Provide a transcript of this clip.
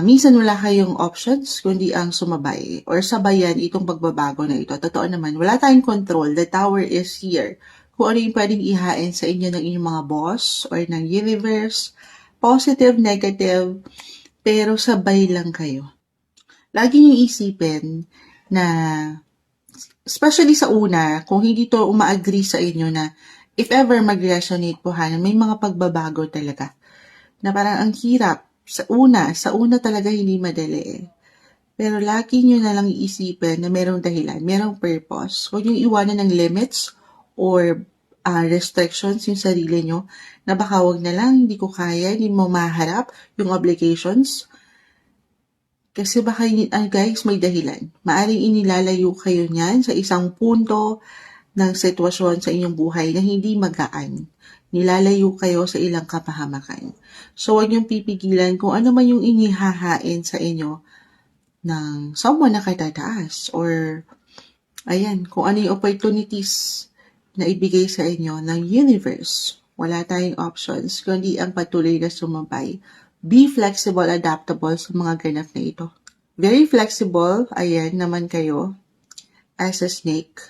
minsan wala kayong options kundi ang sumabay or sabayan itong pagbabago na ito. Totoo naman, wala tayong control. The tower is here. Kung ano yung pwedeng ihain sa inyo ng inyong mga boss or ng universe, positive, negative, pero sabay lang kayo. Lagi niyong isipin na, especially sa una, kung hindi to uma-agree sa inyo na if ever mag-resonate po may mga pagbabago talaga. Na parang ang hirap. Sa una talaga hindi madali eh. Pero lagi nyo na lang iisipin na merong dahilan, merong purpose. Huwag nyo iwanan ng limits or restrictions yung sarili nyo na baka wag na lang, hindi ko kaya, hindi mo maharap yung obligations. Kasi baka guys, may dahilan. Maaring inilalayo kayo niyan sa isang punto ng sitwasyon sa inyong buhay na hindi magaan. Nilalayo kayo sa ilang kapahamakan. So, huwag niyong pipigilan kung ano man yung inihahain sa inyo ng someone na katataas or ayan, kung ano yung opportunities na ibigay sa inyo ng universe. Wala tayong options, kundi ang patuloy na sumabay. Be flexible, adaptable sa mga ganap na ito. Very flexible, ayan naman kayo as a snake.